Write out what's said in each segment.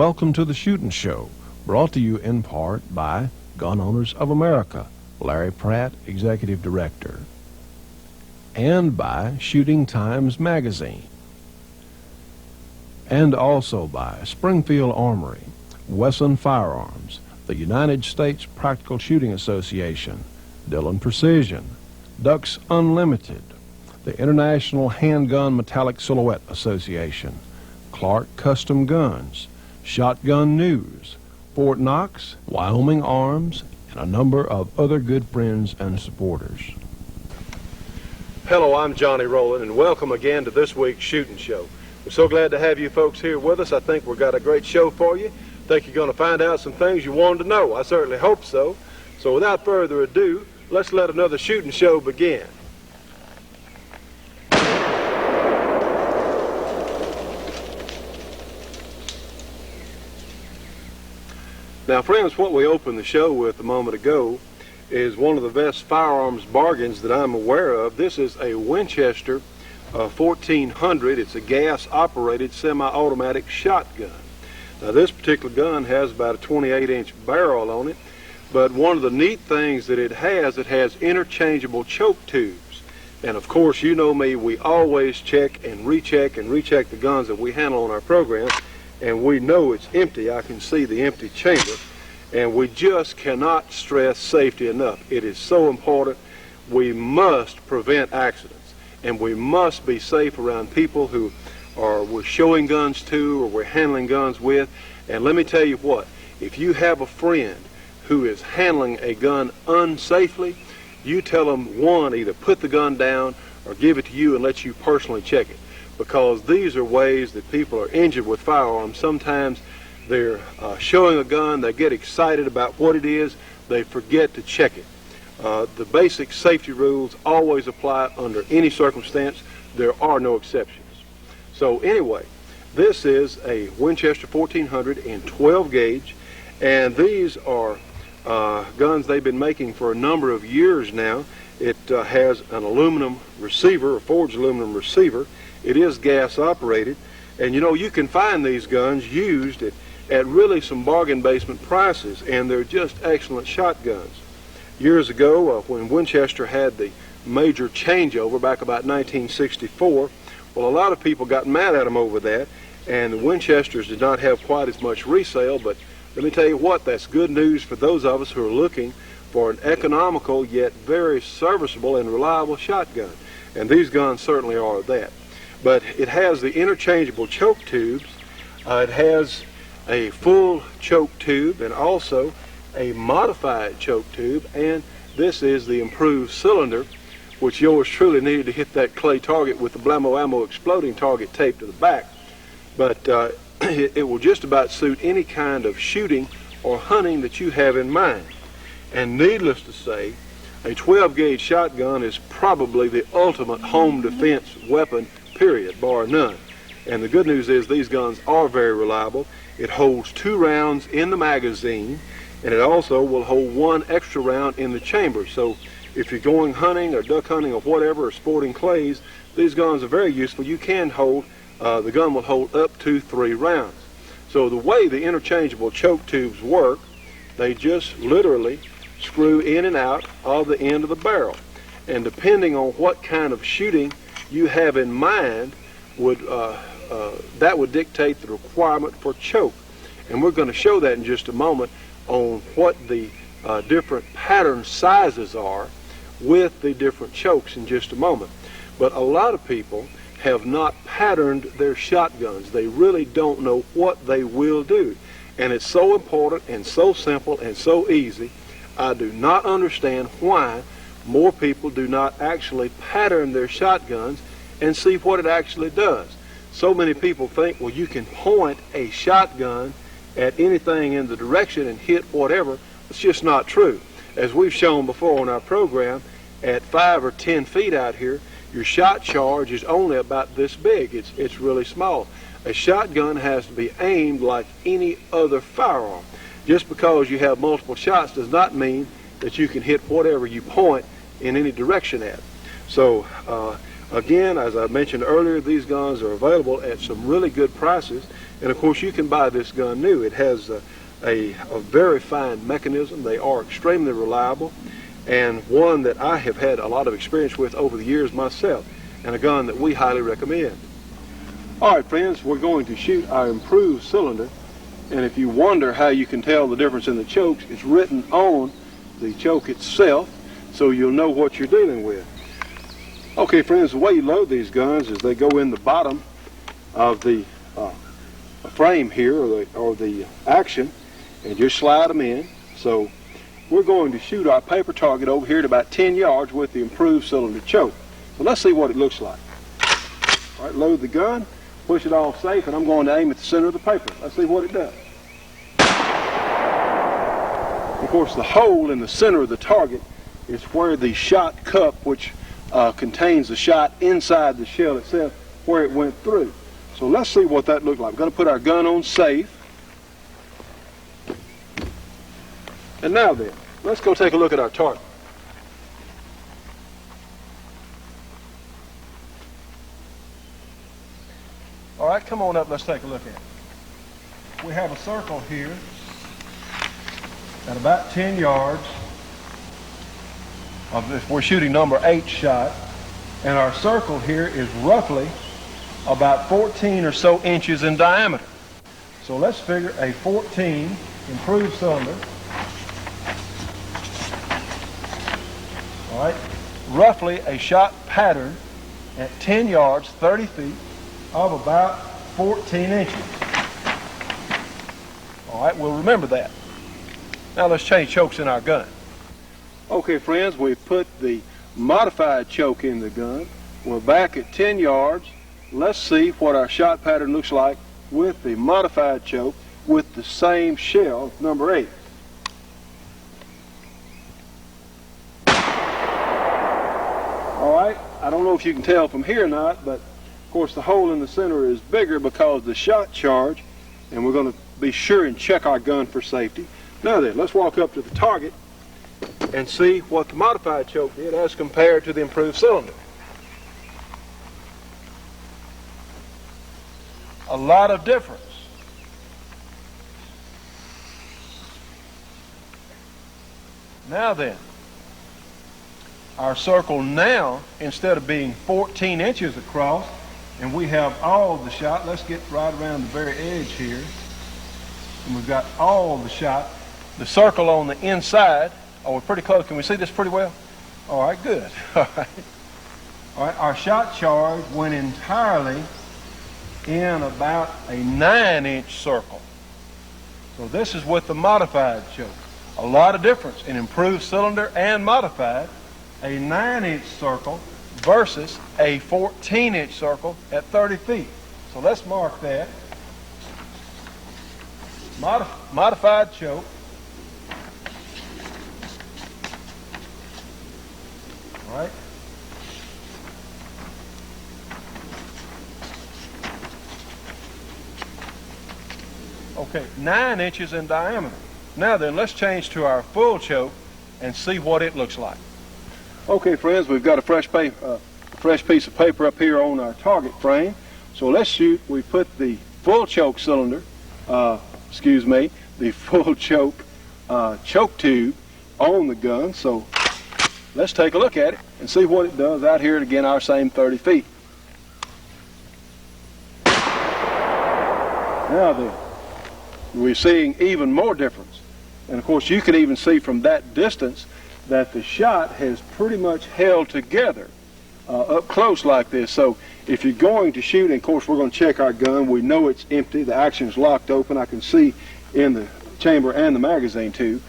welcome to the Shootin' Show, brought to you in part by Gun Owners of America, Larry Pratt, Executive Director, and by Shooting Times Magazine, and also by Springfield Armory, Wesson Firearms, the United States Practical Shooting Association, Dillon Precision, Ducks Unlimited, the International Handgun Metallic Silhouette Association, Clark Custom Guns, Shotgun News, Fort Knox, Wyoming Arms, and a number of other good friends and supporters. Hello, I'm Johnny Rowland, and welcome again to this week's Shootin' Show. We're so glad to have you folks here with us. I think we've got a great show for you. I think you're going to find out some things you wanted to know. I certainly hope so. So without further ado, let's let another Shootin' Show begin. Now, friends, what we opened the show with a moment ago is one of the best firearms bargains that I'm aware of. This is a Winchester 1400. It's a gas-operated semi-automatic shotgun. Now, this particular gun has about a 28-inch barrel on it, but one of the neat things that it has interchangeable choke tubes. And of course, you know me, we always check and recheck the guns that we handle on our program, and we know it's empty. I can see the empty chamber, and we just cannot stress safety enough. It is so important. We must prevent accidents, and we must be safe around people who we're showing guns to or we're handling guns with. And let me tell you what, if you have a friend who is handling a gun unsafely, you tell them, one, either put the gun down or give it to you and let you personally check it. Because these are ways that people are injured with firearms. Sometimes they're showing a gun, they get excited about what it is, they forget to check it. The basic safety rules always apply under any circumstance. There are no exceptions. So anyway, this is a Winchester 1400 in 12 gauge, and these are guns they've been making for a number of years now. It has an aluminum receiver, a forged aluminum receiver. It is gas operated, and you know, you can find these guns used at really some bargain basement prices, and they're just excellent shotguns. Years ago, when Winchester had the major changeover back about 1964, well, a lot of people got mad at them over that, and the Winchesters did not have quite as much resale. But let me tell you what, that's good news for those of us who are looking for an economical yet very serviceable and reliable shotgun, and these guns certainly are that. But it has the interchangeable choke tubes. It has a full choke tube and also a modified choke tube, and this is the improved cylinder, which yours truly needed to hit that clay target with the Blammo ammo exploding target taped to the back. But it will just about suit any kind of shooting or hunting that you have in mind. And needless to say, a 12 gauge shotgun is probably the ultimate home defense weapon, period, bar none. And the good news is these guns are very reliable. It holds 2 rounds in the magazine, and it also will hold 1 extra round in the chamber. So if you're going hunting or duck hunting or whatever, or sporting clays, these guns are very useful. You can hold, the gun will hold up to 3 rounds. So the way the interchangeable choke tubes work, they just literally screw in and out of the end of the barrel. And depending on what kind of shooting you have in mind, that would dictate the requirement for choke. And we're going to show that in just a moment on what the different pattern sizes are with the different chokes in just a moment. But a lot of people have not patterned their shotguns. They really don't know what they will do. And it's so important and so simple and so easy. I do not understand why more people do not actually pattern their shotguns and see what it actually does. So many people think, well, you can point a shotgun at anything in the direction and hit whatever. It's just not true. As we've shown before on our program, at 5 or 10 feet out here, your shot charge is only about this big. It's really small. A shotgun has to be aimed like any other firearm. Just because you have multiple shots does not mean that you can hit whatever you point in any direction at. So again, as I mentioned earlier, these guns are available at some really good prices, And of course, you can buy this gun new. It has a very fine mechanism. They are extremely reliable, and one that I have had a lot of experience with over the years myself, and a gun that we highly recommend. All right, friends, we're going to shoot our improved cylinder, and if you wonder how you can tell the difference in the chokes, it's written on the choke itself, so you'll know what you're dealing with. Okay, friends, the way you load these guns is they go in the bottom of the frame here, or the action, and just slide them in. So we're going to shoot our paper target over here at about 10 yards with the improved cylinder choke. So let's see what it looks like. All right, load the gun, push it off safe, and I'm going to aim at the center of the paper. Let's see what it does. Of course, the hole in the center of the target is where the shot cup, which contains the shot inside the shell itself, where it went through. So let's see what that looked like. We're going to put our gun on safe. And now then, let's go take a look at our target. All right, come on up, let's take a look at it. We have a circle here at about 10 yards. We're shooting number 8 shot, and our circle here is roughly about 14 or so inches in diameter. So let's figure a 14 improved cylinder. All right, roughly a shot pattern at 10 yards, 30 feet, of about 14 inches. All right, we'll remember that. Now let's change chokes in our gun. Okay, friends, we've put the modified choke in the gun. We're back at 10 yards. Let's see what our shot pattern looks like with the modified choke with the same shell, number 8. All right, I don't know if you can tell from here or not, but of course the hole in the center is bigger because of the shot charge, and we're going to be sure and check our gun for safety. Now then, let's walk up to the target and see what the modified choke did as compared to the improved cylinder. A lot of difference. Now then, our circle now, instead of being 14 inches across, and we have all the shot, let's get right around the very edge here, and we've got all the shot. The circle on the inside, oh, we're pretty close. Can we see this pretty well? All right, good. All right. All right, our shot charge went entirely in about a 9-inch circle. So this is with the modified choke. A lot of difference in improved cylinder and modified. A 9-inch circle versus a 14-inch circle at 30 feet. So let's mark that. Modified choke. All right. Okay, 9 inches in diameter. Now then, let's change to our full choke and see what it looks like. Okay, friends, we've got a fresh piece of paper up here on our target frame. So let's shoot. We put the full choke cylinder, the full choke choke tube on the gun. So let's take a look at it and see what it does out here at, again, our same 30 feet. Now then, we're seeing even more difference. And of course, you can even see from that distance that the shot has pretty much held together up close like this. So if you're going to shoot, and of course we're going to check our gun, we know it's empty, the action's locked open, I can see in the chamber and the magazine too.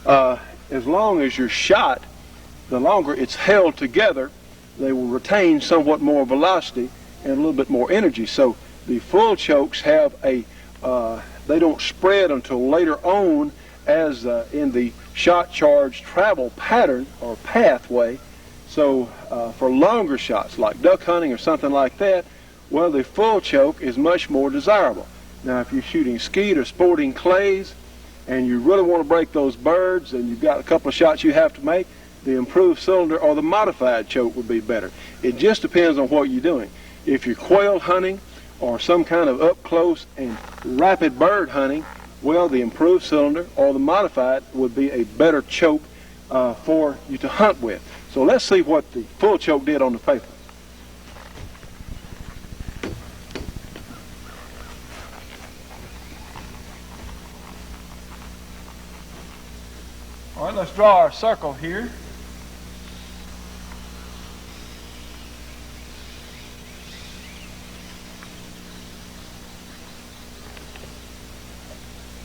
As long as your shot, the longer it's held together, they will retain somewhat more velocity and a little bit more energy. So the full chokes have a, they don't spread until later on, as in the shot charge travel pattern or pathway. So for longer shots like duck hunting or something like that, well, the full choke is much more desirable. Now if you're shooting skeet or sporting clays and you really want to break those birds and you've got a couple of shots you have to make, the improved cylinder or the modified choke would be better. It just depends on what you're doing. If you're quail hunting or some kind of up close and rapid bird hunting, well, the improved cylinder or the modified would be a better choke for you to hunt with. So let's see what the full choke did on the paper. All right, let's draw our circle here.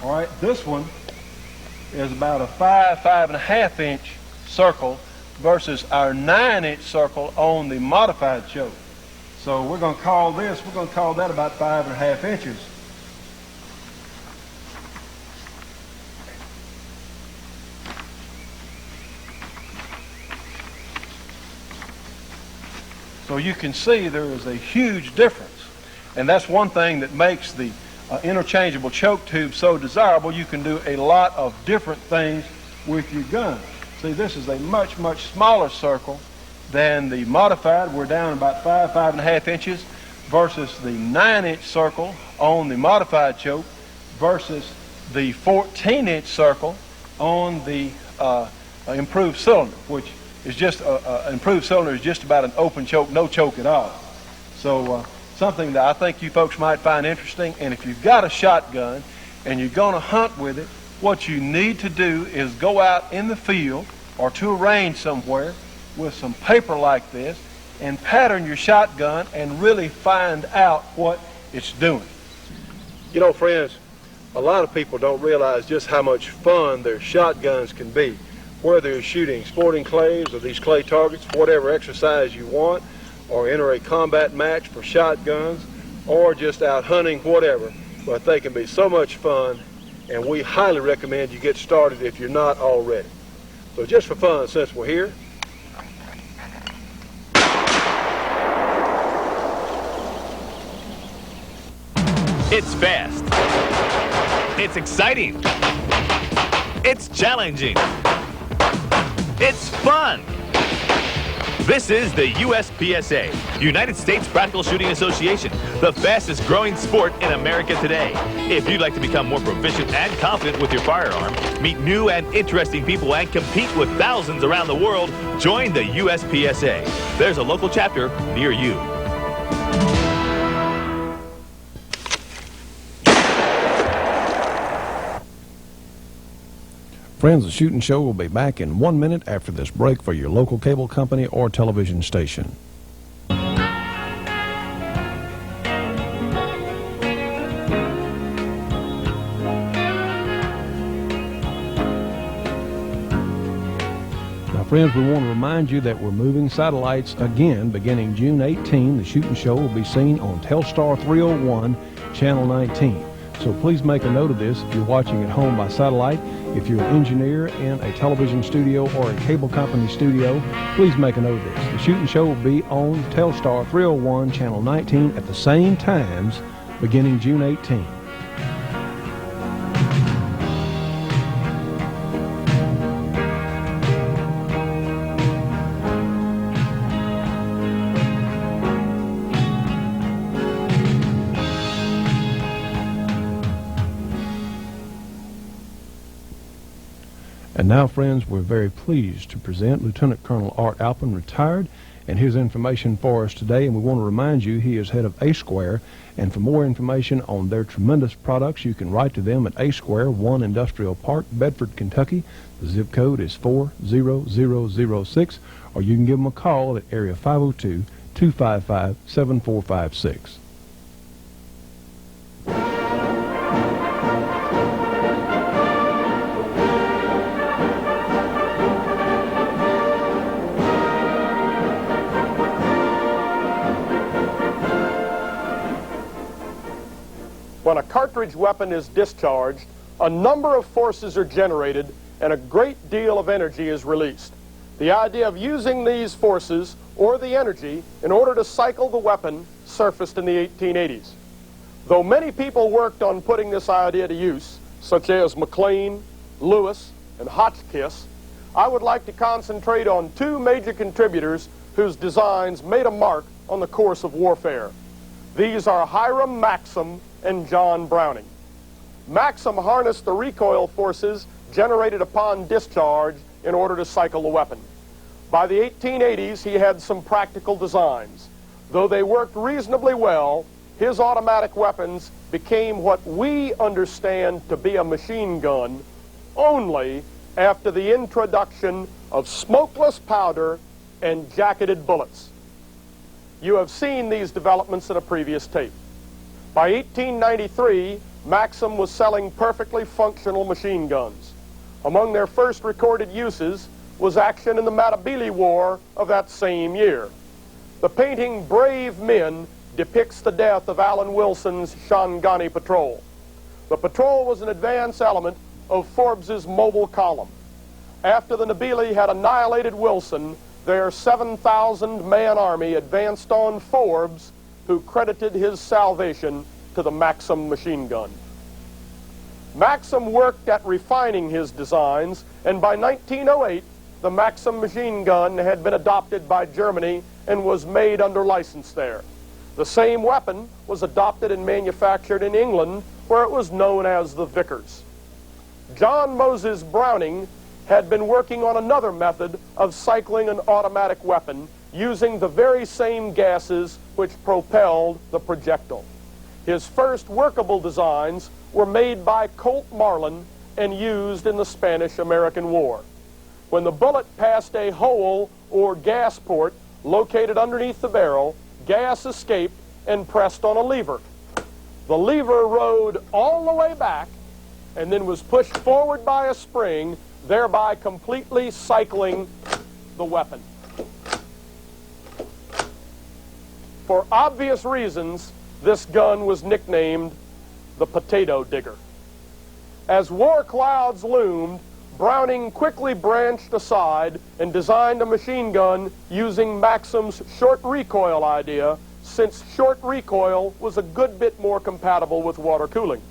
All right, this one is about a 5.5 inch circle versus our 9-inch circle on the modified choke. So we're going to call that about 5.5 inches. So you can see there is a huge difference, and that's one thing that makes the interchangeable choke tube so desirable. You can do a lot of different things with your gun. See, this is a much smaller circle than the modified. We're down about 5.5 inches versus the 9-inch circle on the modified choke versus the 14-inch circle on the improved cylinder, which is just an improved cylinder is just about an open choke, no choke at all. So something that I think you folks might find interesting. And if you've got a shotgun and you're going to hunt with it, what you need to do is go out in the field or to a range somewhere with some paper like this and pattern your shotgun and really find out what it's doing. You know, friends, a lot of people don't realize just how much fun their shotguns can be. Whether you're shooting sporting clays or these clay targets, whatever exercise you want, or enter a combat match for shotguns, or just out hunting, whatever, but they can be so much fun, and we highly recommend you get started if you're not already. So just for fun, since we're here, it's fast, it's exciting, it's challenging, it's fun. This is the USPSA, United States Practical Shooting Association, the fastest growing sport in America today. If you'd like to become more proficient and confident with your firearm, meet new and interesting people, and compete with thousands around the world, join the USPSA. There's a local chapter near you. Friends, the Shootin' Show will be back in 1 minute after this break for your local cable company or television station. Now, friends, we want to remind you that we're moving satellites again. Beginning June 18, the Shootin' Show will be seen on Telstar 301, Channel 19. So please make a note of this if you're watching at home by satellite. If you're an engineer in a television studio or a cable company studio, please make a note of this. The Shootin' Show will be on Telstar 301, Channel 19 at the same times beginning June 18. And now, friends, we're very pleased to present Lieutenant Colonel Art Alpin, retired, and his information for us today. And we want to remind you he is head of A Square, and for more information on their tremendous products, you can write to them at A Square, 1 Industrial Park, Bedford, Kentucky. The zip code is 40006, or you can give them a call at area 502-255-7456. When a cartridge weapon is discharged, a number of forces are generated and a great deal of energy is released. The idea of using these forces or the energy in order to cycle the weapon surfaced in the 1880s. Though many people worked on putting this idea to use, such as McLean, Lewis, and Hotchkiss, I would like to concentrate on two major contributors whose designs made a mark on the course of warfare. These are Hiram Maxim and John Browning. Maxim harnessed the recoil forces generated upon discharge in order to cycle the weapon. By the 1880s, he had some practical designs. Though they worked reasonably well, his automatic weapons became what we understand to be a machine gun only after the introduction of smokeless powder and jacketed bullets. You have seen these developments in a previous tape. By 1893, Maxim was selling perfectly functional machine guns. Among their first recorded uses was action in the Matabele War of that same year. The painting Brave Men depicts the death of Alan Wilson's Shangani Patrol. The patrol was an advance element of Forbes's mobile column. After the Nabili had annihilated Wilson, their 7,000-man army advanced on Forbes, who credited his salvation to the Maxim machine gun. Maxim worked at refining his designs, and by 1908, the Maxim machine gun had been adopted by Germany and was made under license there. The same weapon was adopted and manufactured in England, where it was known as the Vickers. John Moses Browning had been working on another method of cycling an automatic weapon using the very same gases which propelled the projectile. His first workable designs were made by Colt Marlin and used in the Spanish-American War. When the bullet passed a hole or gas port located underneath the barrel, gas escaped and pressed on a lever. The lever rode all the way back and then was pushed forward by a spring, thereby completely cycling the weapon. For obvious reasons, this gun was nicknamed the Potato Digger. As war clouds loomed, Browning quickly branched aside and designed a machine gun using Maxim's short recoil idea, since short recoil was a good bit more compatible with water cooling.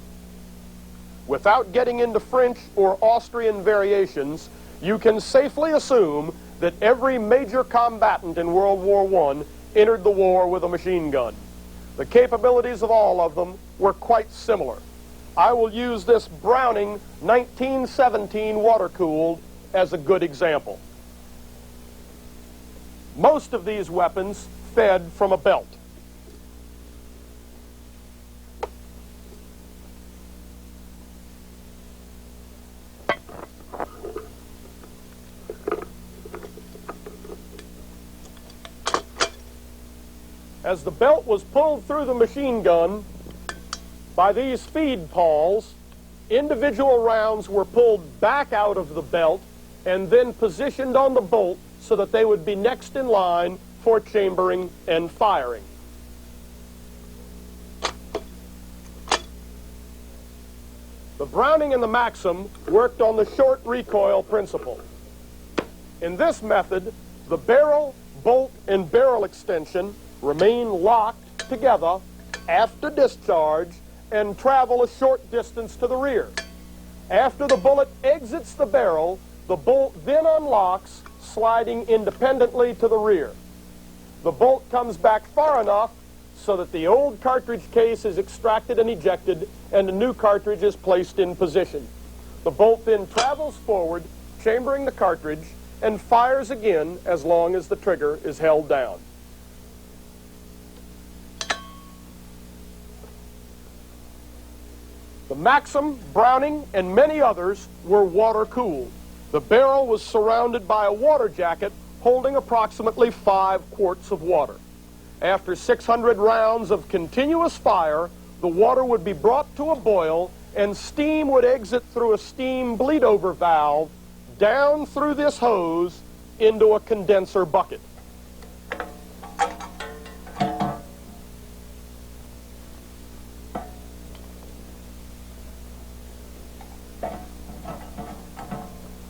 Without getting into French or Austrian variations, you can safely assume that every major combatant in World War I entered the war with a machine gun. The capabilities of all of them were quite similar. I will use this Browning 1917 water-cooled as a good example. Most of these weapons fed from a belt. As the belt was pulled through the machine gun by these feed pawls, individual rounds were pulled back out of the belt and then positioned on the bolt so that they would be next in line for chambering and firing. The Browning and the Maxim worked on the short recoil principle. In this method, the barrel, bolt, and barrel extension remain locked together after discharge and travel a short distance to the rear. After the bullet exits the barrel, the bolt then unlocks, sliding independently to the rear. The bolt comes back far enough so that the old cartridge case is extracted and ejected and a new cartridge is placed in position. The bolt then travels forward, chambering the cartridge, and fires again as long as the trigger is held down. The Maxim, Browning, and many others were water-cooled. The barrel was surrounded by a water jacket holding approximately 5 quarts of water. After 600 rounds of continuous fire, the water would be brought to a boil and steam would exit through a steam bleed-over valve down through this hose into a condenser bucket.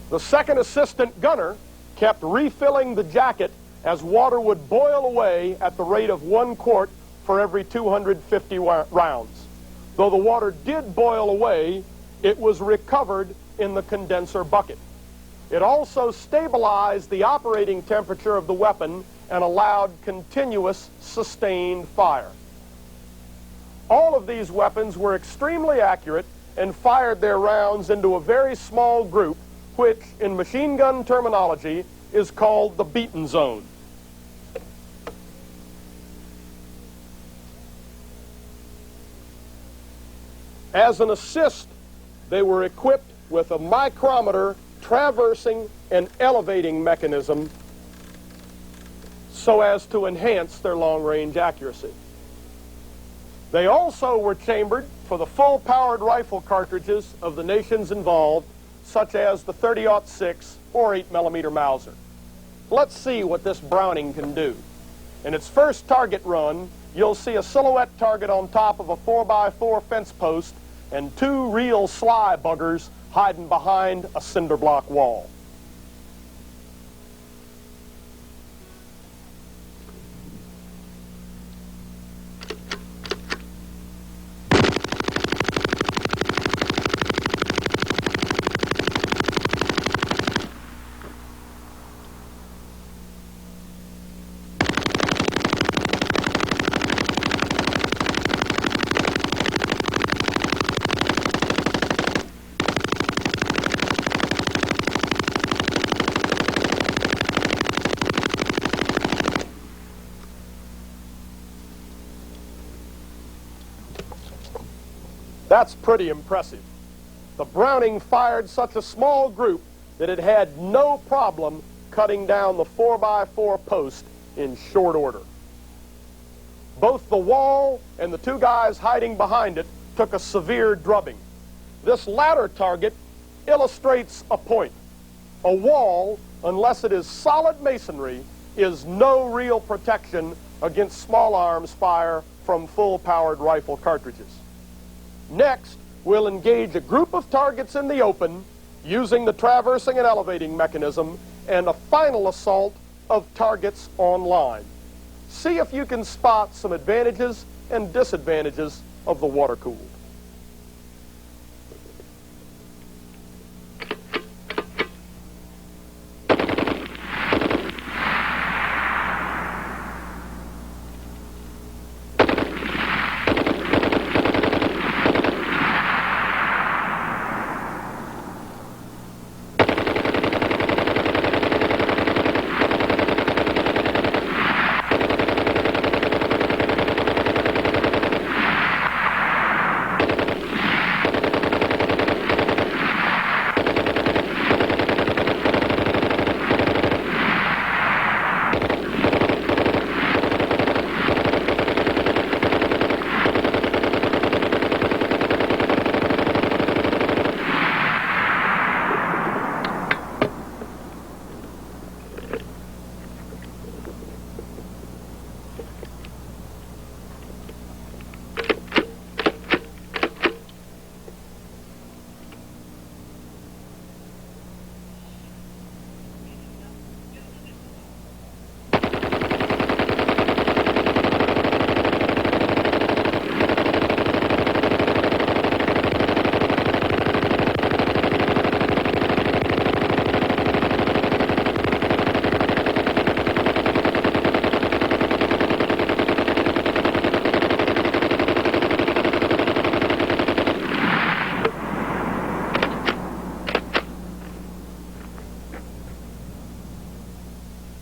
The second assistant gunner kept refilling the jacket as water would boil away at the rate of 1 quart for every 250 rounds. Though the water did boil away, it was recovered in the condenser bucket. It also stabilized the operating temperature of the weapon and allowed continuous, sustained fire. All of these weapons were extremely accurate and fired their rounds into a very small group, which in machine gun terminology is called the beaten zone. As an assist, they were equipped with a micrometer traversing and elevating mechanism so as to enhance their long-range accuracy. They also were chambered for the full-powered rifle cartridges of the nations involved, such as the 30-06 or 8mm Mauser. Let's see what this Browning can do. In its first target run, you'll see a silhouette target on top of a 4x4 fence post and two real sly buggers hiding behind a cinder block wall. That's pretty impressive. The Browning fired such a small group that it had no problem cutting down the 4x4 post in short order. Both the wall and the two guys hiding behind it took a severe drubbing. This latter target illustrates a point. A wall, unless it is solid masonry, is no real protection against small arms fire from full-powered rifle cartridges. Next, we'll engage a group of targets in the open using the traversing and elevating mechanism and a final assault of targets on line. See if you can spot some advantages and disadvantages of the water-cooled.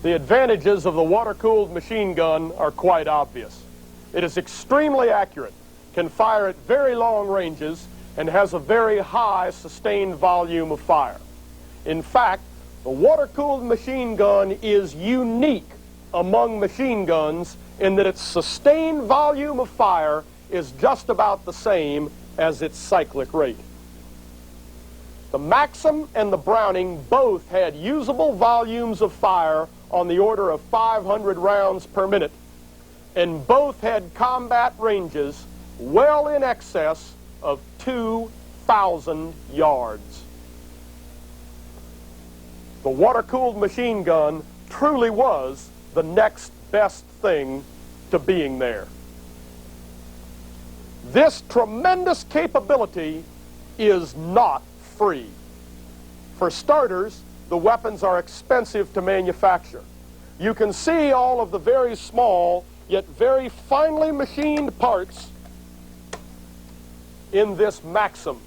The advantages of the water-cooled machine gun are quite obvious. It is extremely accurate, can fire at very long ranges, and has a very high sustained volume of fire. In fact, the water-cooled machine gun is unique among machine guns in that its sustained volume of fire is just about the same as its cyclic rate. The Maxim and the Browning both had usable volumes of fire on the order of 500 rounds per minute, and both had combat ranges well in excess of 2,000 yards. The water-cooled machine gun truly was the next best thing to being there. This tremendous capability is not free. For starters, the weapons are expensive to manufacture. You can see all of the very small yet very finely machined parts in this maxim.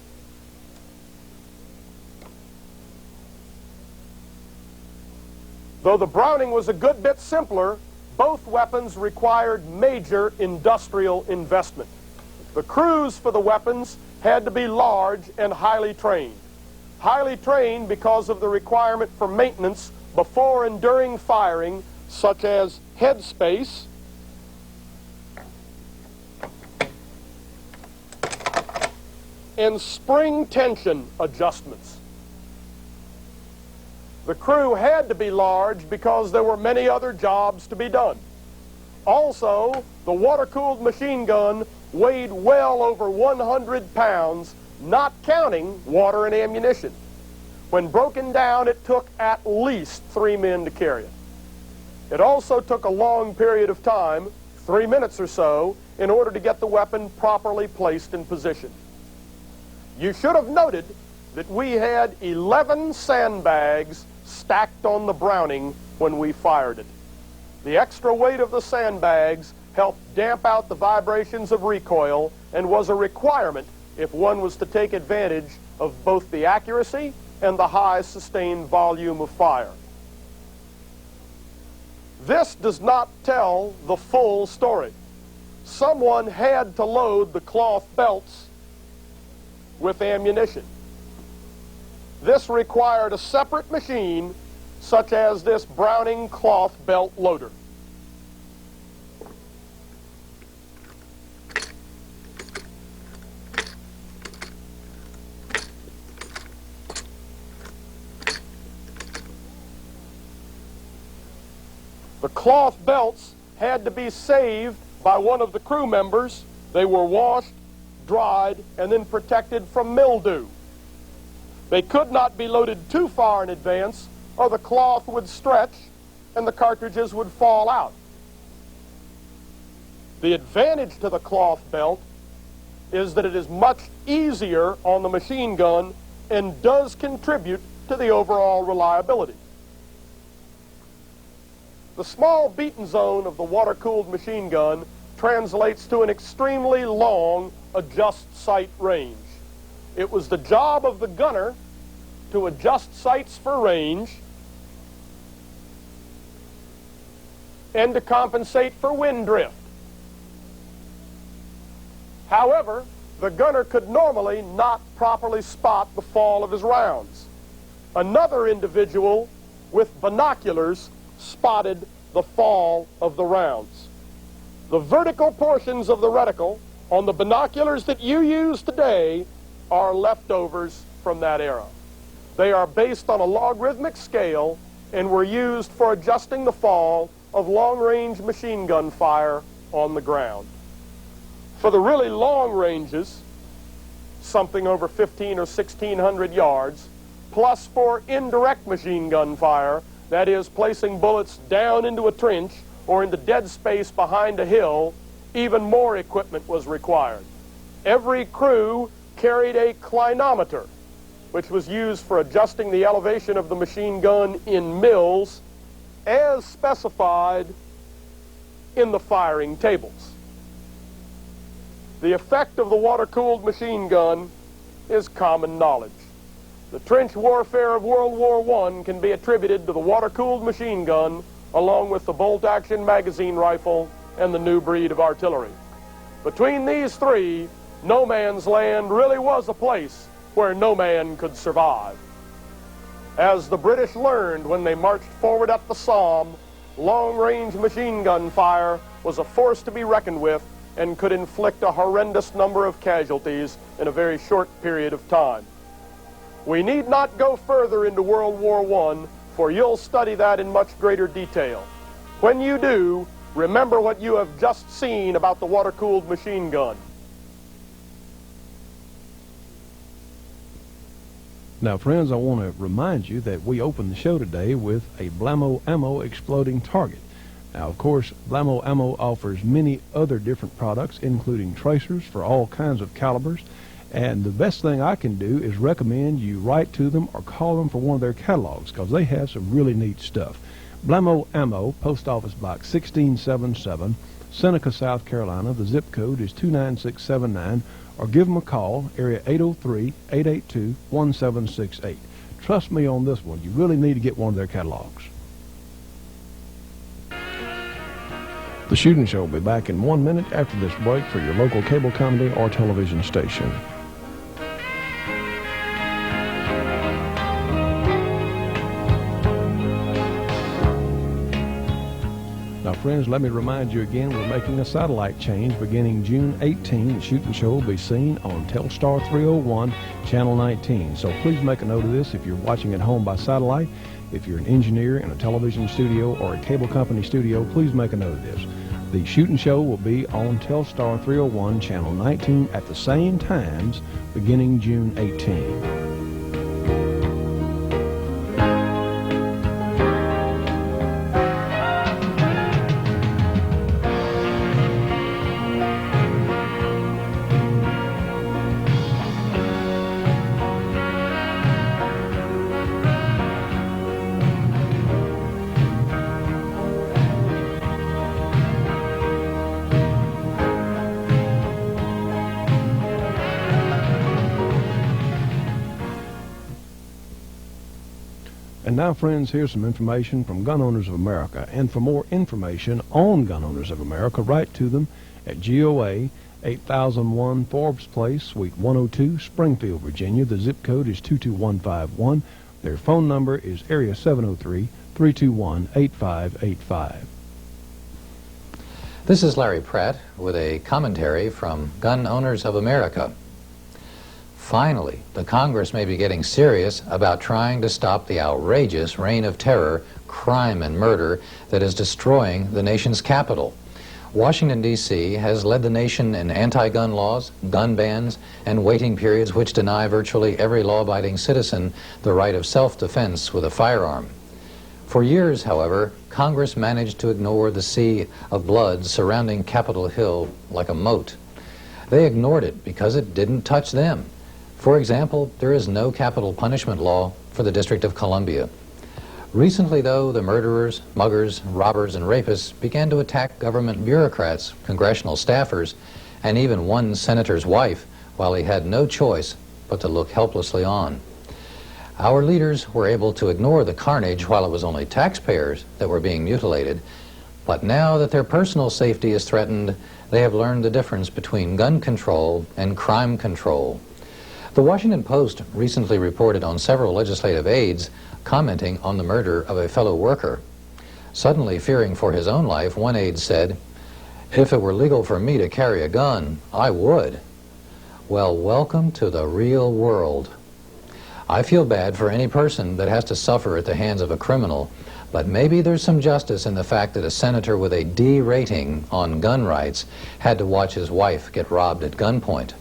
Though the Browning was a good bit simpler, both weapons required major industrial investment. The crews for the weapons had to be large and highly trained. Highly trained because of the requirement for maintenance before and during firing, such as headspace, and spring tension adjustments. The crew had to be large because there were many other jobs to be done. Also, the water-cooled machine gun weighed well over 100 pounds, not counting water and ammunition. When broken down, it took at least 3 men to carry it. It also took a long period of time, 3 minutes or so, in order to get the weapon properly placed in position. You should have noted that we had 11 sandbags stacked on the Browning when we fired it. The extra weight of the sandbags helped damp out the vibrations of recoil and was a requirement if one was to take advantage of both the accuracy and the high sustained volume of fire. This does not tell the full story. Someone had to load the cloth belts with ammunition. This required a separate machine, such as this Browning cloth belt loader. The cloth belts had to be saved by one of the crew members. They were washed, dried, and then protected from mildew. They could not be loaded too far in advance, or the cloth would stretch and the cartridges would fall out. The advantage to the cloth belt is that it is much easier on the machine gun and does contribute to the overall reliability. The small beaten zone of the water-cooled machine gun translates to an extremely long adjust sight range. It was the job of the gunner to adjust sights for range and to compensate for wind drift. However, the gunner could normally not properly spot the fall of his rounds. Another individual with binoculars spotted the fall of the rounds. The vertical portions of the reticle on the binoculars that you use today are leftovers from that era. They are based on a logarithmic scale and were used for adjusting the fall of long-range machine gun fire on the ground. For the really long ranges, something over 1,500 or 1,600 yards, plus for indirect machine gun fire, that is, placing bullets down into a trench or into dead space behind a hill, even more equipment was required. Every crew carried a clinometer, which was used for adjusting the elevation of the machine gun in mills as specified in the firing tables. The effect of the water-cooled machine gun is common knowledge. The trench warfare of World War I can be attributed to the water-cooled machine gun along with the bolt-action magazine rifle and the new breed of artillery. Between these three, no man's land really was a place where no man could survive. As the British learned when they marched forward up the Somme, long-range machine gun fire was a force to be reckoned with and could inflict a horrendous number of casualties in a very short period of time. We need not go further into World War I, for you'll study that in much greater detail. When you do, remember what you have just seen about the water-cooled machine gun. Now, friends, I want to remind you that we opened the show today with a Blammo Ammo exploding target. Now, of course, Blammo Ammo offers many other different products, including tracers for all kinds of calibers. And the best thing I can do is recommend you write to them or call them for one of their catalogs, because they have some really neat stuff. Blammo Ammo, Post Office Box 1677, Seneca, South Carolina. The zip code is 29679, or give them a call, area 803-882-1768. Trust me on this one. You really need to get one of their catalogs. The Shooting Show will be back in 1 minute after this break for your local cable comedy or television station. Now, friends, let me remind you again, we're making a satellite change beginning June 18. The Shooting Show will be seen on Telstar 301, Channel 19. So please make a note of this if you're watching at home by satellite. If you're an engineer in a television studio or a cable company studio, please make a note of this. The Shooting Show will be on Telstar 301, Channel 19 at the same times beginning June 18. And now, friends, here's some information from Gun Owners of America. And for more information on Gun Owners of America, write to them at GOA 8001 Forbes Place, Suite 102, Springfield, Virginia. The zip code is 22151. Their phone number is area 703-321-8585. This is Larry Pratt with a commentary from Gun Owners of America. Finally, the Congress may be getting serious about trying to stop the outrageous reign of terror, crime, and murder that is destroying the nation's capital. Washington, D.C. has led the nation in anti-gun laws, gun bans, and waiting periods which deny virtually every law-abiding citizen the right of self-defense with a firearm. For years, however, Congress managed to ignore the sea of blood surrounding Capitol Hill like a moat. They ignored it because it didn't touch them. For example, there is no capital punishment law for the District of Columbia. Recently, though, the murderers, muggers, robbers, and rapists began to attack government bureaucrats, congressional staffers, and even one senator's wife, while he had no choice but to look helplessly on. Our leaders were able to ignore the carnage while it was only taxpayers that were being mutilated, but now that their personal safety is threatened, they have learned the difference between gun control and crime control. The Washington Post recently reported on several legislative aides commenting on the murder of a fellow worker. Suddenly fearing for his own life, one aide said, "If it were legal for me to carry a gun, I would." Well, welcome to the real world. I feel bad for any person that has to suffer at the hands of a criminal, but maybe there's some justice in the fact that a senator with a D rating on gun rights had to watch his wife get robbed at gunpoint.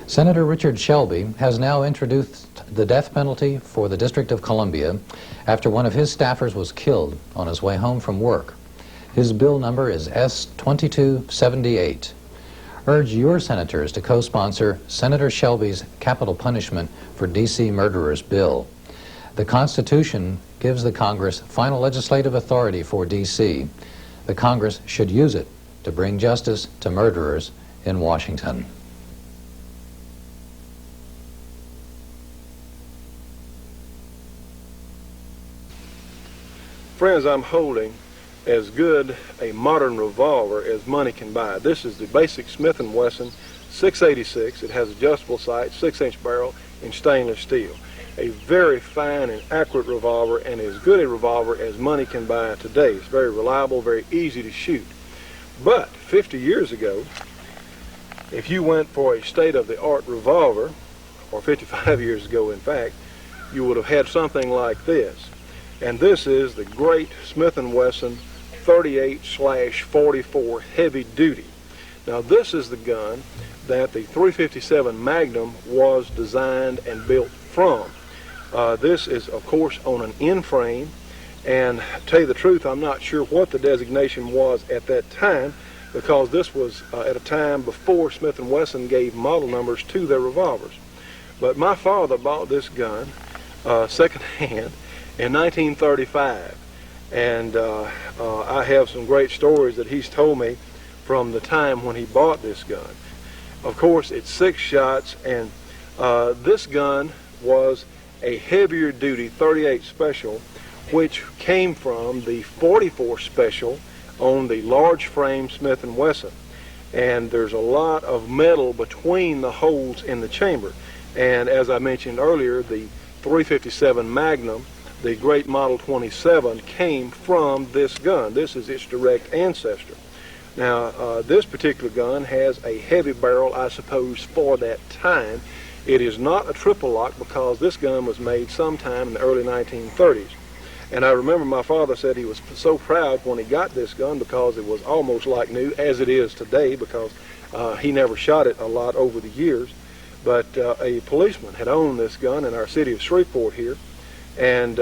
Senator Richard Shelby has now introduced the death penalty for the District of Columbia after one of his staffers was killed on his way home from work. His bill number is S-2278. Urge your senators to co-sponsor Senator Shelby's capital punishment for D.C. murderers bill. The Constitution gives the Congress final legislative authority for D.C. The Congress should use it to bring justice to murderers in Washington. Friends, I'm holding as good a modern revolver as money can buy. This is the basic Smith & Wesson 686. It has adjustable sights, 6-inch barrel, in stainless steel. A very fine and accurate revolver, and as good a revolver as money can buy today. It's very reliable, very easy to shoot. But 50 years ago, if you went for a state-of-the-art revolver, or 55 years ago in fact, you would have had something like this. And this is the great Smith & Wesson 38/44 heavy duty. Now this is the gun that the .357 Magnum was designed and built from. This is of course on an N frame, and to tell you the truth, I'm not sure what the designation was at that time, because this was at a time before Smith & Wesson gave model numbers to their revolvers. But my father bought this gun secondhand in 1935, and I have some great stories that he's told me from the time when he bought this gun. Of course, it's 6 shots, and this gun was a heavier duty 38 Special, which came from the 44 Special on the large frame Smith & Wesson. And there's a lot of metal between the holes in the chamber. And as I mentioned earlier, the 357 Magnum, the great Model 27, came from this gun. This is its direct ancestor. Now, this particular gun has a heavy barrel, I suppose, for that time. It is not a triple lock because this gun was made sometime in the early 1930s. And I remember my father said he was so proud when he got this gun because it was almost like new, as it is today, because he never shot it a lot over the years. But a policeman had owned this gun in our city of Shreveport here, and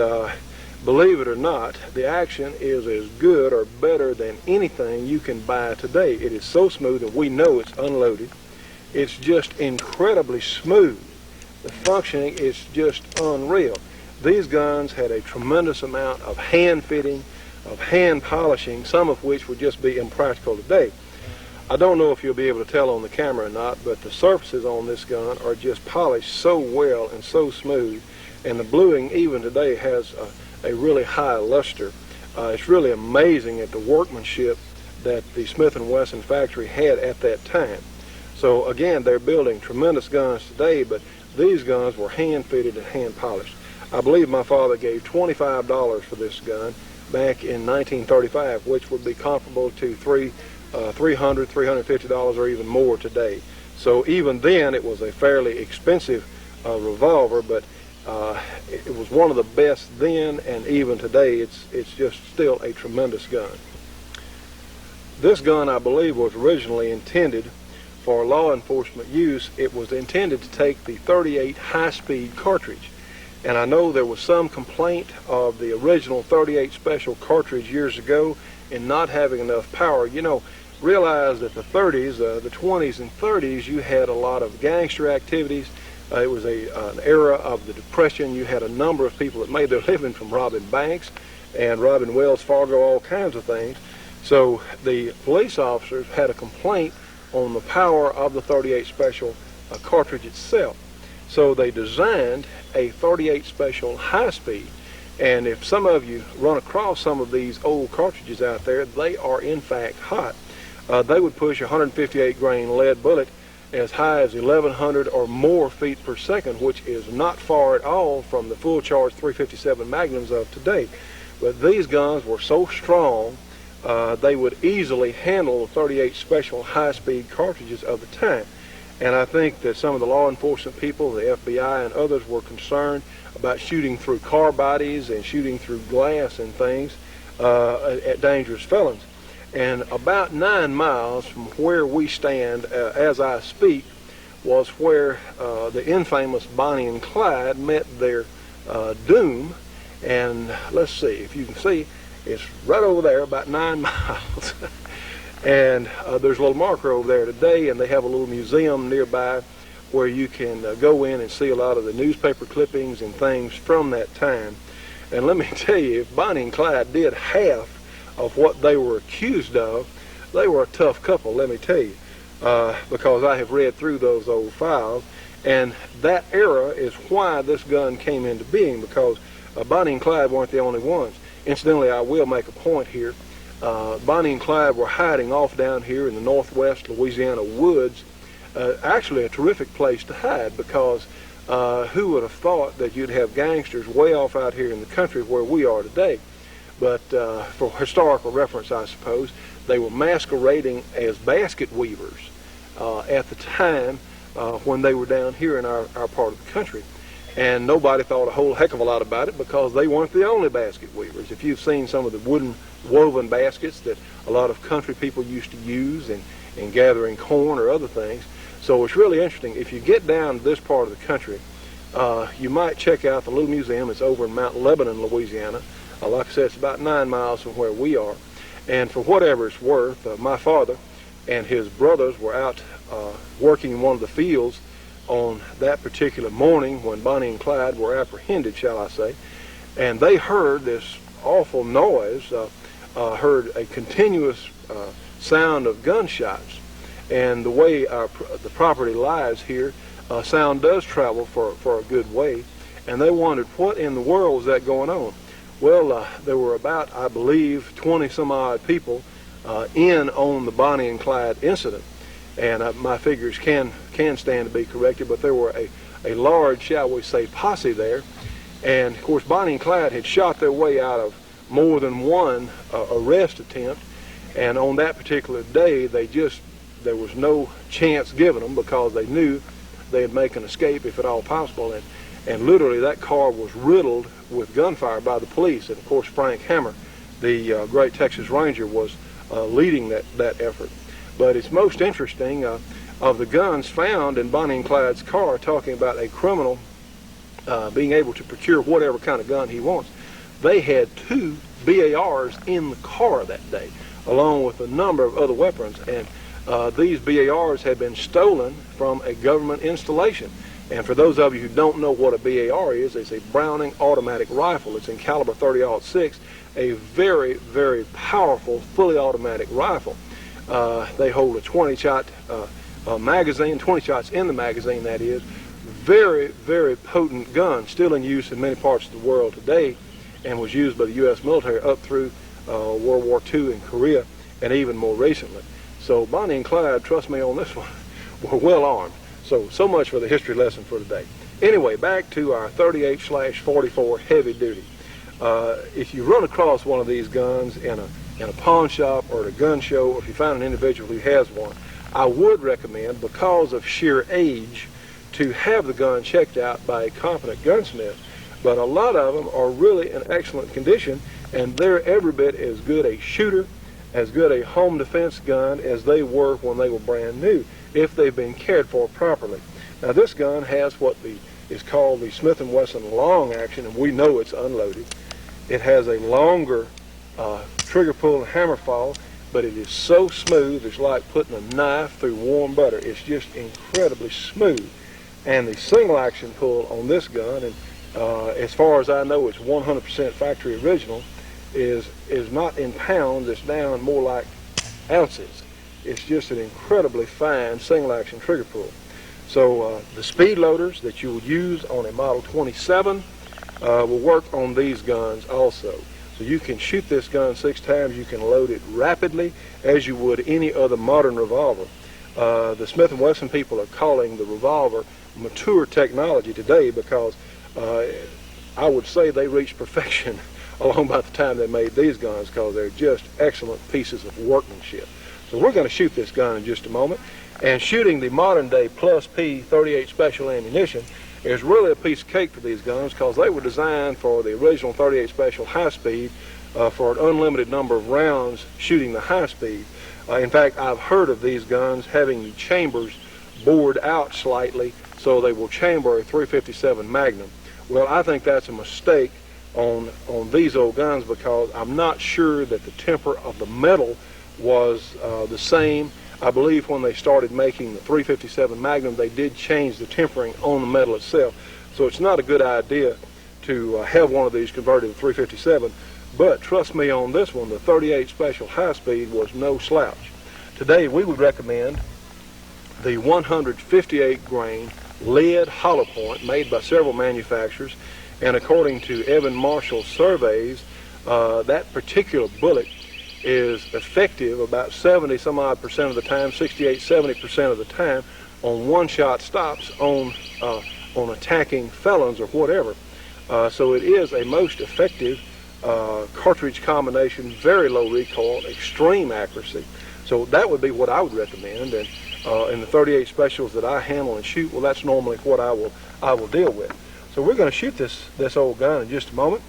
believe it or not, the action is as good or better than anything you can buy today. It is so smooth, and we know it's unloaded. It's just incredibly smooth. The functioning is just unreal. These guns had a tremendous amount of hand fitting, of hand polishing, some of which would just be impractical today. I don't know if you'll be able to tell on the camera or not, but the surfaces on this gun are just polished so well and so smooth, and the bluing even today has a really high luster. It's really amazing at the workmanship that the Smith & Wesson factory had at that time. So again, they're building tremendous guns today, but these guns were hand fitted and hand polished. I believe my father gave $25 for this gun back in 1935, which would be comparable to $300, $350 or even more today. So even then it was a fairly expensive revolver, but it was one of the best then, and even today it's just still a tremendous gun. This gun, I believe, was originally intended for law enforcement use. It was intended to take the 38 high-speed cartridge. And I know there was some complaint of the original 38 Special cartridge years ago in not having enough power. You know, realize that the 30s, the 20s and 30s, you had a lot of gangster activities. It was an era of the Depression. You had a number of people that made their living from robbing banks and robbing Wells Fargo, all kinds of things. So the police officers had a complaint on the power of the 38 Special cartridge itself. So they designed a 38 Special high speed, and if some of you run across some of these old cartridges out there, they are in fact hot. They would push a 158 grain lead bullet as high as 1,100 or more feet per second, which is not far at all from the full charge 357 Magnums of today. But these guns were so strong, they would easily handle the 38 Special high-speed cartridges of the time. And I think that some of the law enforcement people, the FBI and others, were concerned about shooting through car bodies and shooting through glass and things at dangerous felons. And about 9 miles from where we stand as I speak was where the infamous Bonnie and Clyde met their doom. And let's see, if you can see, it's right over there, about 9 miles. And there's a little marker over there today, and they have a little museum nearby where you can go in and see a lot of the newspaper clippings and things from that time. And let me tell you, if Bonnie and Clyde did half of what they were accused of, they were a tough couple, let me tell you, because I have read through those old files. And that era is why this gun came into being, because Bonnie and Clyde weren't the only ones. Incidentally, I will make a point here. Bonnie and Clyde were hiding off down here in the northwest Louisiana woods. Actually a terrific place to hide, because who would have thought that you'd have gangsters way off out here in the country where we are today. But for historical reference, I suppose, they were masquerading as basket weavers at the time when they were down here in our part of the country. And nobody thought a whole heck of a lot about it, because they weren't the only basket weavers. If you've seen some of the wooden woven baskets that a lot of country people used to use in gathering corn or other things. So it's really interesting. If you get down to this part of the country, you might check out the little museum. It's over in Mount Lebanon, Louisiana. Like I said, it's about 9 miles from where we are. And for whatever it's worth, my father and his brothers were out working in one of the fields on that particular morning when Bonnie and Clyde were apprehended, shall I say. And they heard this awful noise, heard a continuous sound of gunshots. And the way the property lies here, sound does travel for a good way. And they wondered, what in the world was that going on? Well, there were about, I believe, 20 some odd people in on the Bonnie and Clyde incident. And my figures can stand to be corrected, but there were a large, shall we say, posse there. And of course, Bonnie and Clyde had shot their way out of more than one arrest attempt. And on that particular day, there was no chance given them, because they knew they'd make an escape if at all possible. And literally that car was riddled with gunfire by the police. And of course, Frank Hammer, the great Texas Ranger, was leading that effort. But it's most interesting, of the guns found in Bonnie and Clyde's car, talking about a criminal being able to procure whatever kind of gun he wants. They had 2 BARs in the car that day, along with a number of other weapons. And these BARs had been stolen from a government installation. And for those of you who don't know what a BAR is, it's a Browning automatic rifle. It's in caliber .30-06, a very, very powerful, fully automatic rifle. They hold a 20-shot magazine, 20 shots in the magazine, that is. Very, very potent gun, still in use in many parts of the world today, and was used by the U.S. military up through World War II in Korea, and even more recently. So Bonnie and Clyde, trust me on this one, were well armed. So much for the history lesson for today. Anyway, back to our 38/44 heavy duty. If you run across one of these guns in a pawn shop or at a gun show, or if you find an individual who has one, I would recommend, because of sheer age, to have the gun checked out by a competent gunsmith. But a lot of them are really in excellent condition, and they're every bit as good a shooter, as good a home defense gun as they were when they were brand new, if they've been cared for properly. Now, this gun has what is called the Smith & Wesson long action, and we know it's unloaded. It has a longer trigger pull and hammer fall, but it is so smooth, it's like putting a knife through warm butter. It's just incredibly smooth. And the single action pull on this gun, and as far as I know, it's 100% factory original, is not in pounds, it's down more like ounces. It's just an incredibly fine single action trigger pull. So the speed loaders that you would use on a Model 27 will work on these guns also. So you can shoot this gun 6 times, you can load it rapidly as you would any other modern revolver. The Smith & Wesson people are calling the revolver mature technology today, because I would say they reached perfection along by the time they made these guns, because they're just excellent pieces of workmanship. So we're going to shoot this gun in just a moment. And shooting the modern day Plus P 38 special ammunition is really a piece of cake for these guns, because they were designed for the original 38 special high speed, for an unlimited number of rounds shooting the high speed. In fact, I've heard of these guns having the chambers bored out slightly so they will chamber a .357 Magnum. Well, I think that's a mistake on these old guns, because I'm not sure that the temper of the metal was the same. I believe when they started making the .357 Magnum, they did change the tempering on the metal itself. So it's not a good idea to have one of these converted to .357. But trust me on this one, the 38 Special High Speed was no slouch. Today we would recommend the 158 grain lead hollow point, made by several manufacturers, and according to Evan Marshall's surveys, that particular bullet is effective about 70-some-odd% of the time, 68-70% of the time, on one-shot stops on attacking felons or whatever. So it is a most effective cartridge combination, very low recoil, extreme accuracy. So that would be what I would recommend. And in the 38 specials that I handle and shoot, well, that's normally what I will deal with. So we're going to shoot this old gun in just a moment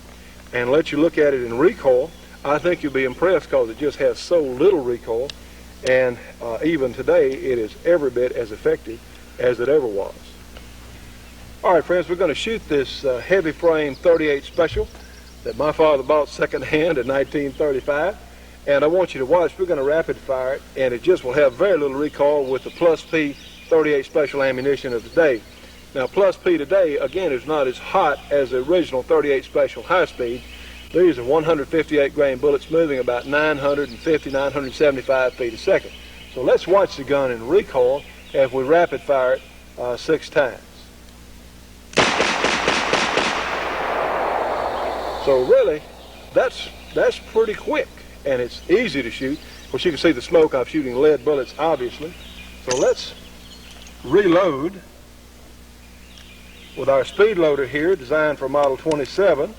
and let you look at it in recoil. I think you'll be impressed, because it just has so little recoil, and even today it is every bit as effective as it ever was. All right, friends, we're going to shoot this heavy frame 38 special that my father bought secondhand in 1935. And I want you to watch. We're going to rapid fire it, and it just will have very little recoil with the Plus P 38 special ammunition of today. Now, Plus P today, again, is not as hot as the original 38 special high speed, These are 158 grain bullets moving about 950, 975 feet a second. So let's watch the gun in recoil as we rapid fire it 6 times. So really, that's pretty quick, and it's easy to shoot. Of course, you can see the smoke. I'm shooting lead bullets, obviously. So let's reload with our speed loader here, designed for Model 27.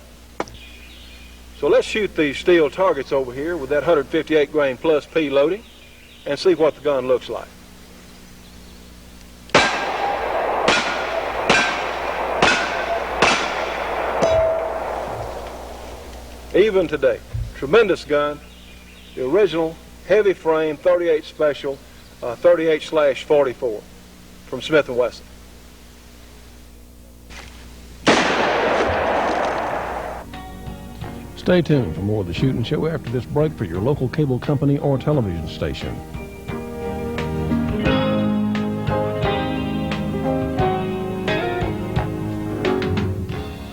So let's shoot these steel targets over here with that 158 grain plus P loading and see what the gun looks like. Even today, tremendous gun, the original heavy frame 38 Special 38/44 from Smith & Wesson. Stay tuned for more of the Shootin' Show after this break for your local cable company or television station.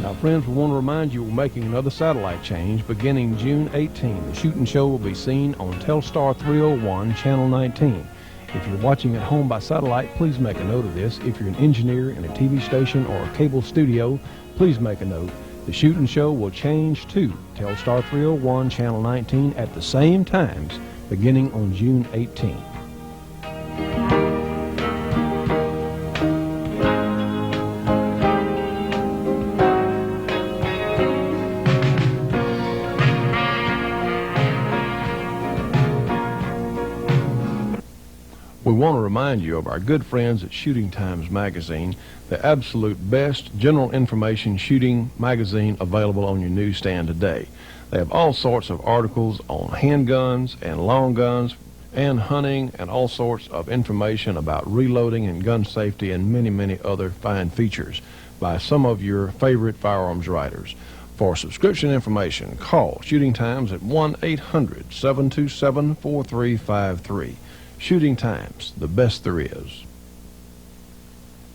Now, friends, we want to remind you we're making another satellite change beginning June 18. The Shootin' Show will be seen on Telstar 301, Channel 19. If you're watching at home by satellite, please make a note of this. If you're an engineer in a TV station or a cable studio, please make a note. The Shootin' Show will change to Telstar 301, Channel 19 at the same times beginning on June 18. We want to remind you of our good friends at Shooting Times magazine, the absolute best general information shooting magazine available on your newsstand today. They have all sorts of articles on handguns and long guns and hunting and all sorts of information about reloading and gun safety and many, many other fine features by some of your favorite firearms writers. For subscription information, call Shooting Times at 1-800-727-4353. Shooting Times, the best there is.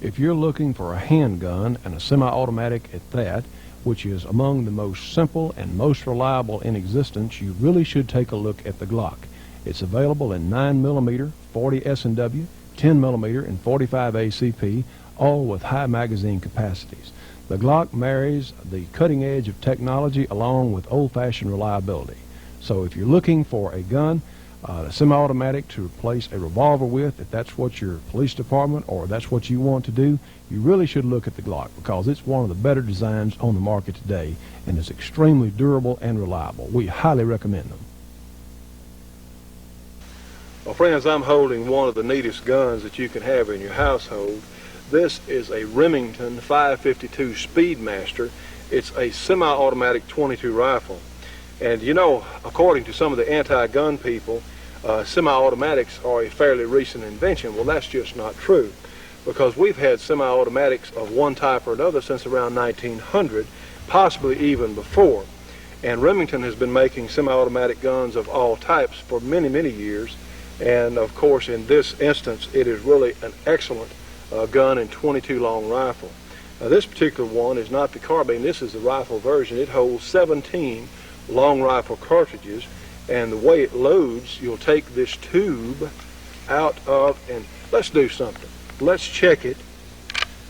If you're looking for a handgun and a semi-automatic at that, which is among the most simple and most reliable in existence, you really should take a look at the Glock. It's available in 9mm, 40 S&W, 10mm, and 45 ACP, all with high magazine capacities. The Glock marries the cutting edge of technology along with old-fashioned reliability. So if you're looking for a gun, a semi-automatic to replace a revolver with, if that's what your police department or that's what you want to do, you really should look at the Glock because it's one of the better designs on the market today and is extremely durable and reliable. We highly recommend them. Well, friends, I'm holding one of the neatest guns that you can have in your household. This is a Remington 552 Speedmaster. It's a semi-automatic .22 rifle. And you know, according to some of the anti-gun people, semi-automatics are a fairly recent invention. Well, that's just not true, because we've had semi-automatics of one type or another since around 1900, possibly even before. And Remington has been making semi-automatic guns of all types for many, many years. And of course, in this instance, it is really an excellent gun and .22 long rifle. Now, this particular one is not the carbine. This is the rifle version. It holds 17 long rifle cartridges, and the way it loads, you'll take this tube out of, and let's do something. Let's check it,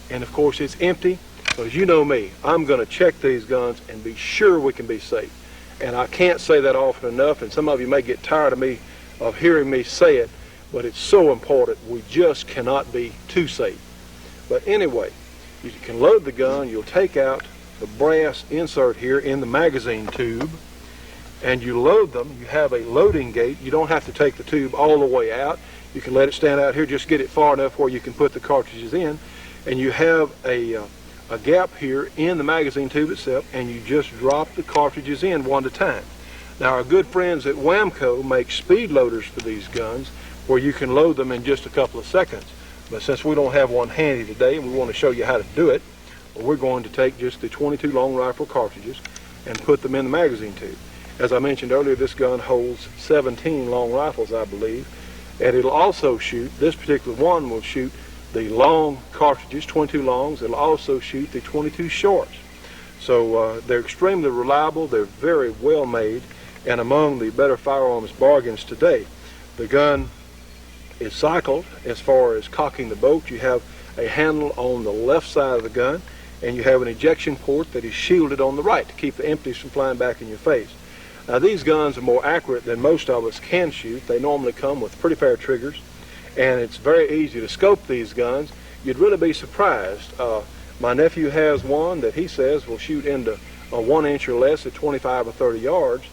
and of course it's empty, because you know me, I'm going to check these guns and be sure we can be safe. And I can't say that often enough, and some of you may get tired of hearing me say it, but it's so important. We just cannot be too safe. But anyway, you can load the gun. You'll take out the brass insert here in the magazine tube, and you load them. You have a loading gate. You don't have to take the tube all the way out. You can let it stand out here, just get it far enough where you can put the cartridges in, and you have a gap here in the magazine tube itself, and you just drop the cartridges in one at a time. Now, our good friends at Wamco make speed loaders for these guns where you can load them in just a couple of seconds. But since we don't have one handy today and we want to show you how to do it, well, we're going to take just the .22 long rifle cartridges and put them in the magazine tube. As I mentioned earlier, this gun holds 17 long rifles, I believe, and it'll also shoot, this particular one will shoot the long cartridges, .22 longs. It'll also shoot the .22 shorts. So they're extremely reliable, they're very well made, and among the better firearms bargains today. The gun is cycled as far as cocking the bolt. You have a handle on the left side of the gun, and you have an ejection port that is shielded on the right to keep the empties from flying back in your face. Now, these guns are more accurate than most of us can shoot. They normally come with pretty fair triggers, and it's very easy to scope these guns. You'd really be surprised. My nephew has one that he says will shoot into a 1 inch or less at 25 or 30 yards,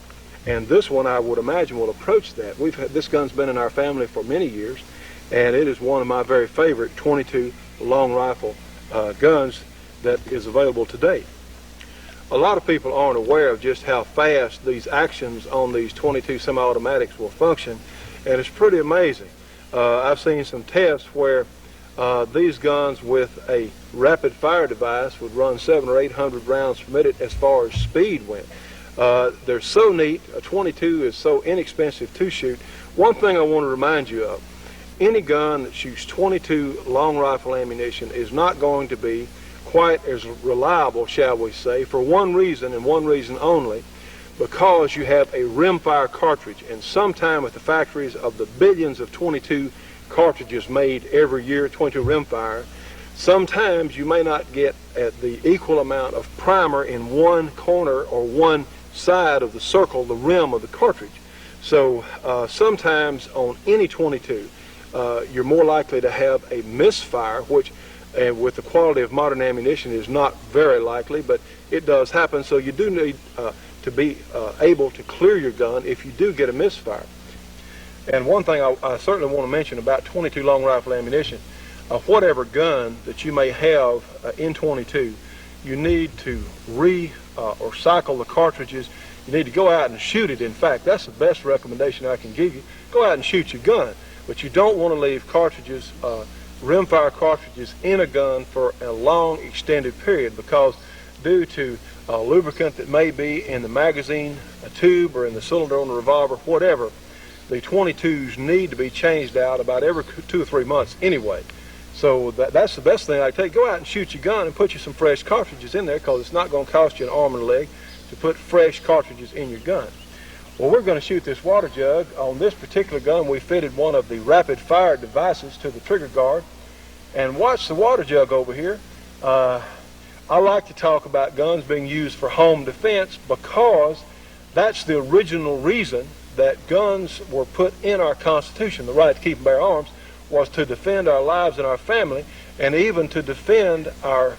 and this one I would imagine will approach that. This gun's been in our family for many years, and it is one of my very favorite 22 long rifle guns that is available today. A lot of people aren't aware of just how fast these actions on these 22 semi-automatics will function, and it's pretty amazing. I've seen some tests where these guns with a rapid fire device would run 700 or 800 rounds per minute as far as speed went. They're so neat. A 22 is so inexpensive to shoot. One thing I want to remind you of, any gun that shoots 22 long rifle ammunition is not going to be quite as reliable, shall we say, for one reason and one reason only, because you have a rimfire cartridge, and sometime at the factories of the billions of 22 cartridges made every year, 22 rimfire, sometimes you may not get at the equal amount of primer in one corner or one side of the circle, the rim of the cartridge. So sometimes on any 22, you're more likely to have a misfire, which with the quality of modern ammunition is not very likely, but it does happen. So you do need to be able to clear your gun if you do get a misfire. And one thing I certainly want to mention about 22 long rifle ammunition, whatever gun that you may have in 22, you need to or cycle the cartridges. You need to go out and shoot it. In fact, that's the best recommendation I can give you. Go out and shoot your gun, but you don't want to leave cartridges, rimfire cartridges in a gun for a long extended period, because due to lubricant that may be in the magazine tube or in the cylinder on the revolver, whatever, the 22s need to be changed out about every 2 or 3 months anyway. So that's the best thing I can take. Go out and shoot your gun and put you some fresh cartridges in there, because it's not going to cost you an arm and a leg to put fresh cartridges in your gun. Well, we're going to shoot this water jug. On this particular gun, we fitted one of the rapid fire devices to the trigger guard. And watch the water jug over here. I like to talk about guns being used for home defense, because that's the original reason that guns were put in our Constitution. The right to keep and bear arms was to defend our lives and our family, and even to defend our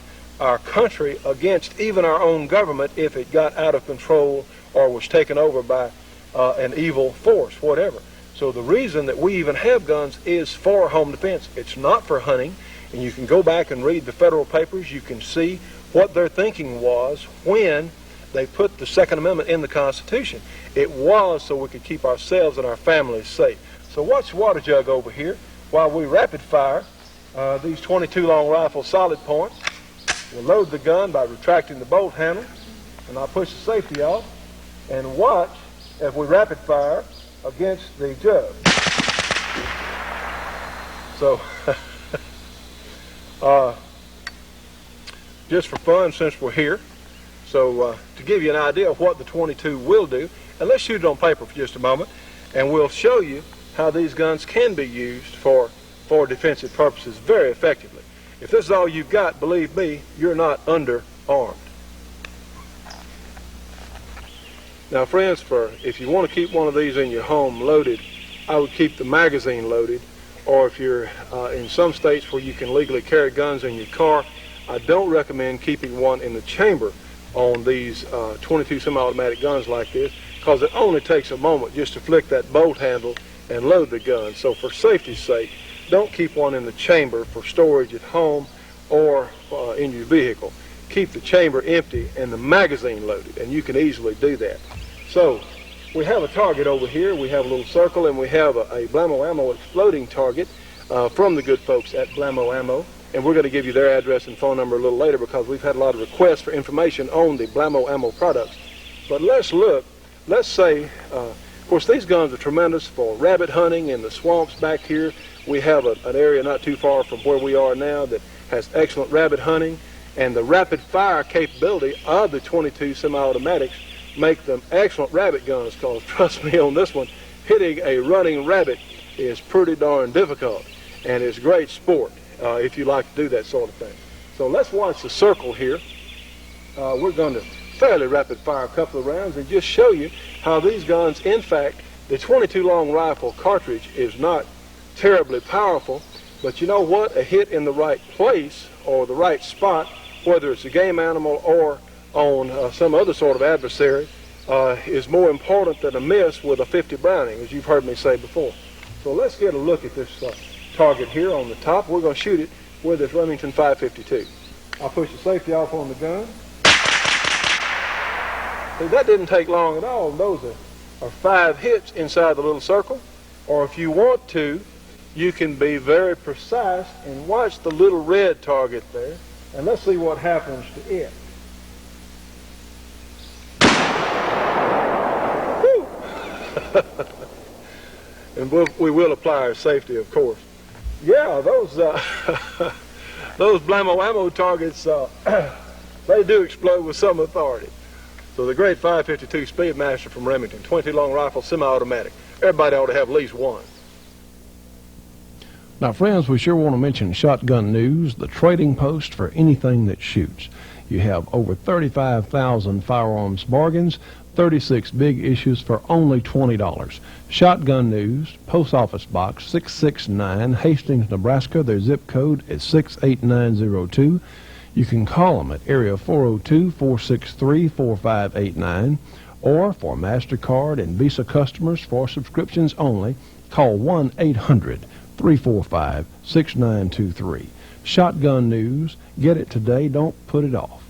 country against even our own government if it got out of control or was taken over by an evil force, whatever. So the reason that we even have guns is for home defense. It's not for hunting. And you can go back and read the federal papers. You can see what their thinking was when they put the Second Amendment in the Constitution. It was so we could keep ourselves and our families safe. So watch the water jug over here while we rapid fire these 22 long rifle solid points. We'll load the gun by retracting the bolt handle, and I'll push the safety off, and watch as we rapid fire against the jug. So just for fun, since we're here, so to give you an idea of what the 22 will do, and let's shoot it on paper for just a moment, and we'll show you how these guns can be used for defensive purposes very effectively. If this is all you've got, believe me, you're not underarmed. Now, friends, if you want to keep one of these in your home loaded, I would keep the magazine loaded. Or if you're in some states where you can legally carry guns in your car, I don't recommend keeping one in the chamber on these 22 semi-automatic guns like this, because it only takes a moment just to flick that bolt handle and load the gun. So for safety's sake, don't keep one in the chamber for storage at home or in your vehicle. Keep the chamber empty and the magazine loaded, and you can easily do that. So we have a target over here. We have a little circle, and we have a Blammo Ammo exploding target from the good folks at Blammo Ammo. And we're going to give you their address and phone number a little later, because we've had a lot of requests for information on the Blammo Ammo products. But let's look. Let's say, of course, these guns are tremendous for rabbit hunting in the swamps back here. We have an area not too far from where we are now that has excellent rabbit hunting. and the rapid fire capability of the 22 semi-automatics make them excellent rabbit guns, because trust me on this one, hitting a running rabbit is pretty darn difficult, and it's great sport if you like to do that sort of thing. So let's watch the circle here. We're going to fairly rapid fire a couple of rounds and just show you how these guns, in fact, the 22 long rifle cartridge is not terribly powerful, but you know what? A hit in the right place or the right spot, whether it's a game animal or on some other sort of adversary, is more important than a miss with a 50 Browning, as you've heard me say before. So let's get a look at this target here on the top. We're going to shoot it with this Remington 552. I'll push the safety off on the gun. See, that didn't take long at all. Those are 5 hits inside the little circle. Or if you want to, you can be very precise and watch the little red target there, and let's see what happens to it. And we will apply our safety, of course. Yeah, those those blammo ammo targets, they do explode with some authority. So the great 552 Speedmaster from Remington, 20 long rifle, semi-automatic. Everybody ought to have at least one. Now, friends, we sure want to mention Shotgun News, the trading post for anything that shoots. You have over 35,000 firearms bargains, 36 big issues for only $20. Shotgun News, Post Office Box 669, Hastings, Nebraska. Their zip code is 68902. You can call them at area 402-463-4589, or for MasterCard and Visa customers for subscriptions only, call 1-800-345-6923. Shotgun News. Get it today. Don't put it off.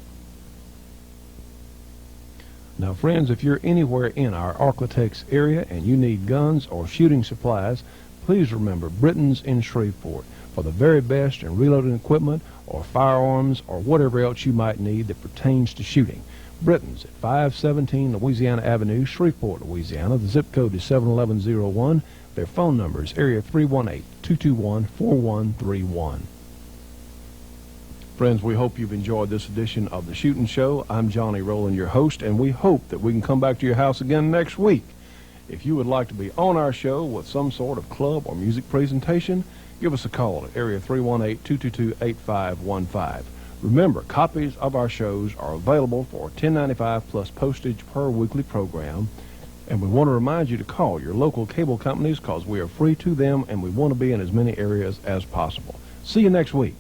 Now, friends, if you're anywhere in our Arklatex area and you need guns or shooting supplies, please remember Britton's in Shreveport for the very best in reloading equipment or firearms or whatever else you might need that pertains to shooting. Britton's at 517 Louisiana Avenue, Shreveport, Louisiana. The zip code is 71101. Their phone number is area 318-221-4131. Friends, we hope you've enjoyed this edition of The Shootin' Show. I'm Johnny Rowland, your host, and we hope that we can come back to your house again next week. If you would like to be on our show with some sort of club or music presentation, give us a call at area 318-222-8515. Remember, copies of our shows are available for $10.95 plus postage per weekly program. And we want to remind you to call your local cable companies because we are free to them and we want to be in as many areas as possible. See you next week.